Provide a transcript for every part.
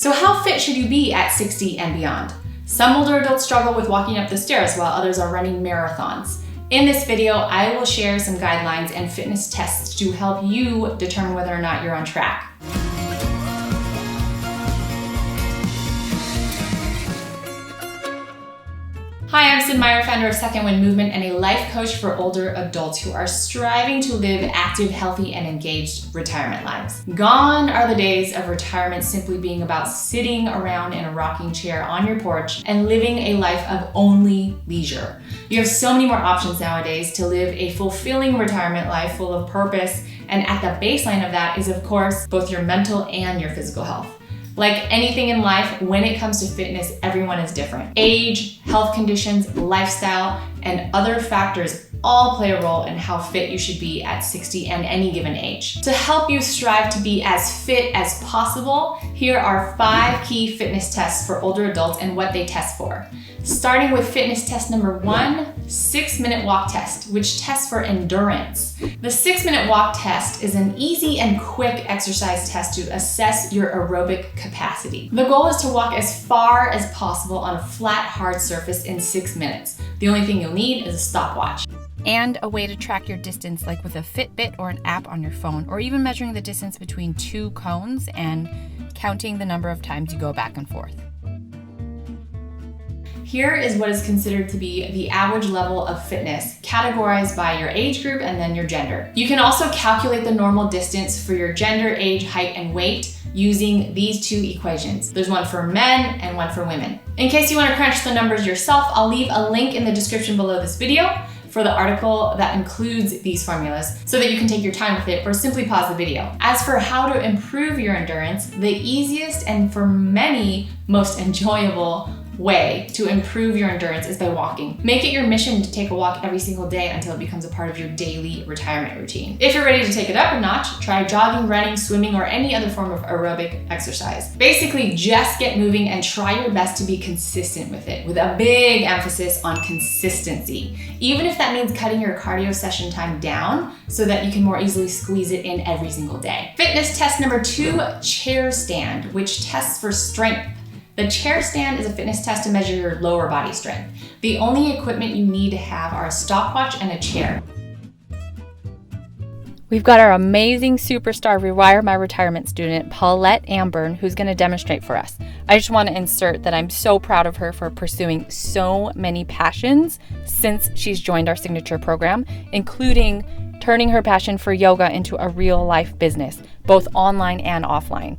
So how fit should you be at 60 and beyond? Some older adults struggle with walking up the stairs while others are running marathons. In this video, I will share some guidelines and fitness tests to help you determine whether or not you're on track. Hi, I'm Cyn Meyer, founder of Second Wind Movement and a life coach for older adults who are striving to live active, healthy, and engaged retirement lives. Gone are the days of retirement simply being about sitting around in a rocking chair on your porch and living a life of only leisure. You have so many more options nowadays to live a fulfilling retirement life full of purpose, and at the baseline of that is, of course, both your mental and your physical health. Like anything in life, when it comes to fitness, everyone is different. Age, health conditions, lifestyle, and other factors all play a role in how fit you should be at 60 and any given age. To help you strive to be as fit as possible, here are 5 key fitness tests for older adults and what they test for. Starting with fitness test number 1, 6-minute walk test, which tests for endurance. The 6-minute walk test is an easy and quick exercise test to assess your aerobic capacity. The goal is to walk as far as possible on a flat, hard surface in 6 minutes. The only thing you'll need is a stopwatch. And a way to track your distance, like with a Fitbit or an app on your phone, or even measuring the distance between 2 cones and counting the number of times you go back and forth. Here is what is considered to be the average level of fitness, categorized by your age group and then your gender. You can also calculate the normal distance for your gender, age, height, and weight using these 2 equations. There's one for men and one for women. In case you want to crunch the numbers yourself, I'll leave a link in the description below this video for the article that includes these formulas so that you can take your time with it or simply pause the video. As for how to improve your endurance, the easiest and for many most enjoyable way to improve your endurance is by walking. Make it your mission to take a walk every single day until it becomes a part of your daily retirement routine. If you're ready to take it up a notch, try jogging, running, swimming, or any other form of aerobic exercise. Basically, just get moving and try your best to be consistent with it, with a big emphasis on consistency. Even if that means cutting your cardio session time down so that you can more easily squeeze it in every single day. Fitness test number 2, chair stand, which tests for strength. The chair stand is a fitness test to measure your lower body strength. The only equipment you need to have are a stopwatch and a chair. We've got our amazing superstar Rewire My Retirement student, Paulette Amburn, who's going to demonstrate for us. I just want to insert that I'm so proud of her for pursuing so many passions since she's joined our signature program, including turning her passion for yoga into a real life business, both online and offline.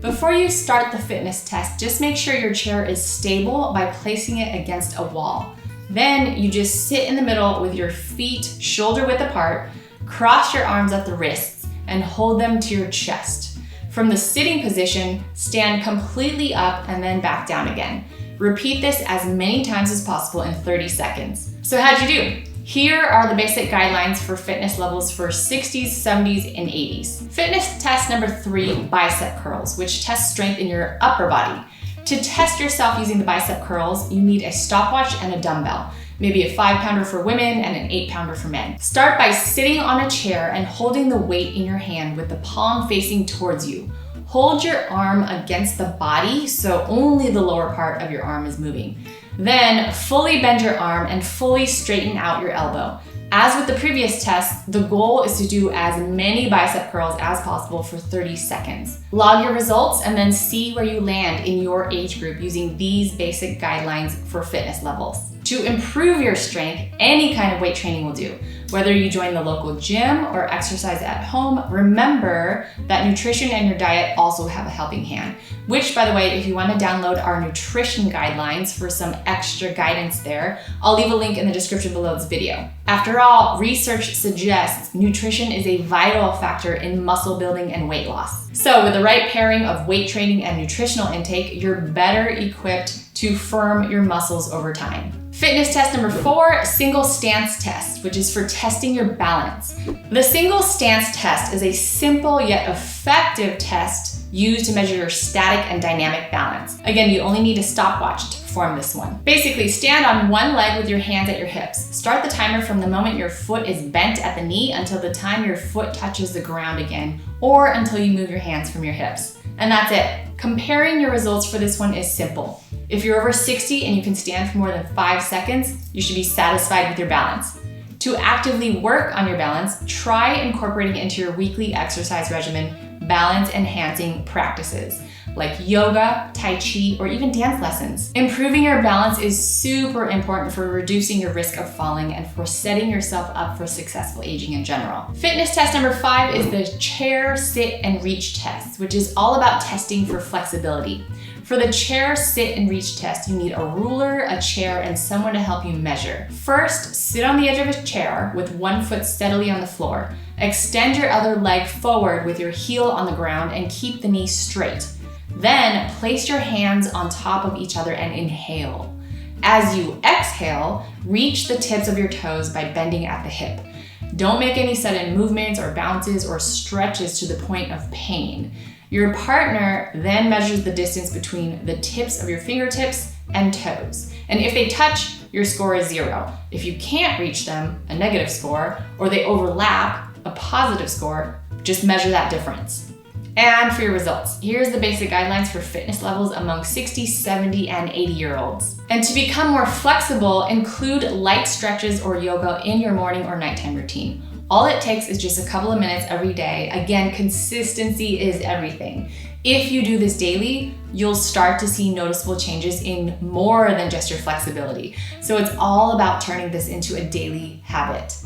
Before you start the fitness test, just make sure your chair is stable by placing it against a wall. Then you just sit in the middle with your feet shoulder width apart, cross your arms at the wrists, and hold them to your chest. From the sitting position, stand completely up and then back down again. Repeat this as many times as possible in 30 seconds. So how'd you do? Here are the basic guidelines for fitness levels for 60s, 70s, and 80s. Fitness test number 3, bicep curls, which tests strength in your upper body. To test yourself using the bicep curls, you need a stopwatch and a dumbbell, maybe a 5-pounder for women and an 8-pounder for men. Start by sitting on a chair and holding the weight in your hand with the palm facing towards you. Hold your arm against the body so only the lower part of your arm is moving. Then fully bend your arm and fully straighten out your elbow. As with the previous test, the goal is to do as many bicep curls as possible for 30 seconds. Log your results and then see where you land in your age group using these basic guidelines for fitness levels. To improve your strength, any kind of weight training will do. Whether you join the local gym or exercise at home, remember that nutrition and your diet also have a helping hand. Which, by the way, if you want to download our nutrition guidelines for some extra guidance there, I'll leave a link in the description below this video. After all, research suggests nutrition is a vital factor in muscle building and weight loss. So with the right pairing of weight training and nutritional intake, you're better equipped to firm your muscles over time. Fitness test number 4, single stance test, which is for testing your balance. The single stance test is a simple yet effective test used to measure your static and dynamic balance. Again, you only need a stopwatch to perform this one. Basically, stand on one leg with your hands at your hips. Start the timer from the moment your foot is bent at the knee until the time your foot touches the ground again, or until you move your hands from your hips. And that's it. Comparing your results for this one is simple. If you're over 60 and you can stand for more than 5 seconds, you should be satisfied with your balance. To actively work on your balance, try incorporating into your weekly exercise regimen balance-enhancing practices like yoga, tai chi, or even dance lessons. Improving your balance is super important for reducing your risk of falling and for setting yourself up for successful aging in general. Fitness test number 5 is the chair, sit, and reach test, which is all about testing for flexibility. For the chair, sit, and reach test, you need a ruler, a chair, and someone to help you measure. First, sit on the edge of a chair with one foot steadily on the floor. Extend your other leg forward with your heel on the ground and keep the knee straight. Then place your hands on top of each other and inhale. As you exhale, reach the tips of your toes by bending at the hip. Don't make any sudden movements or bounces or stretches to the point of pain. Your partner then measures the distance between the tips of your fingertips and toes. And if they touch, your score is 0. If you can't reach them, a negative score, or they overlap, a positive score. Just measure that difference. And for your results, here's the basic guidelines for fitness levels among 60, 70, and 80-year-olds. And to become more flexible, include light stretches or yoga in your morning or nighttime routine. All it takes is just a couple of minutes every day. Again, consistency is everything. If you do this daily, you'll start to see noticeable changes in more than just your flexibility. So it's all about turning this into a daily habit.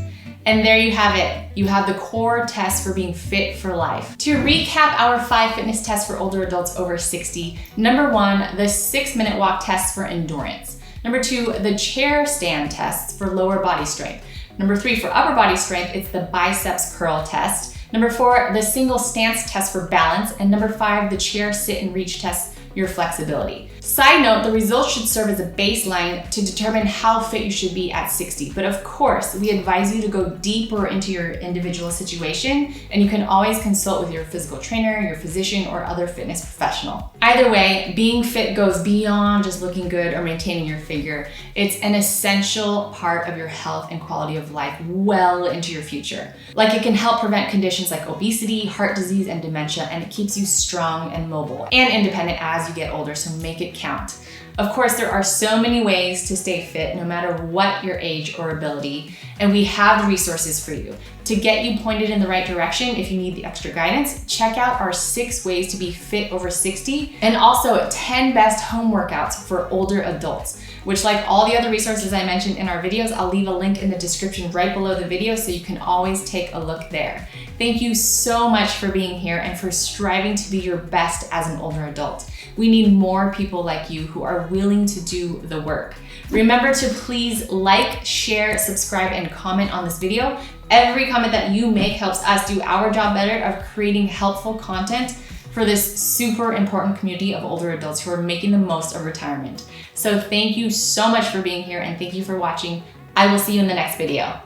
And there you have it. You have the core test for being fit for life. To recap our 5 fitness tests for older adults over 60, number 1, the 6-minute walk test for endurance. Number 2, the chair stand tests for lower body strength. Number 3, for upper body strength, it's the biceps curl test. Number 4, the single stance test for balance. And number 5, the chair, sit, and reach test, your flexibility. Side note, the results should serve as a baseline to determine how fit you should be at 60. But of course, we advise you to go deeper into your individual situation, and you can always consult with your physical trainer, your physician, or other fitness professional. Either way, being fit goes beyond just looking good or maintaining your figure. It's an essential part of your health and quality of life well into your future. Like, it can help prevent conditions like obesity, heart disease, and dementia, and it keeps you strong and mobile and independent as you get older, so make it count. Of course, there are so many ways to stay fit no matter what your age or ability, and we have the resources for you. To get you pointed in the right direction if you need the extra guidance, check out our 6 ways to be fit over 60 and also 10 best home workouts for older adults, which, like all the other resources I mentioned in our videos, I'll leave a link in the description right below the video so you can always take a look there. Thank you so much for being here and for striving to be your best as an older adult. We need more people like you who are willing to do the work. Remember to please like, share, subscribe, and comment on this video. Every comment that you make helps us do our job better of creating helpful content for this super important community of older adults who are making the most of retirement. So thank you so much for being here and thank you for watching. I will see you in the next video.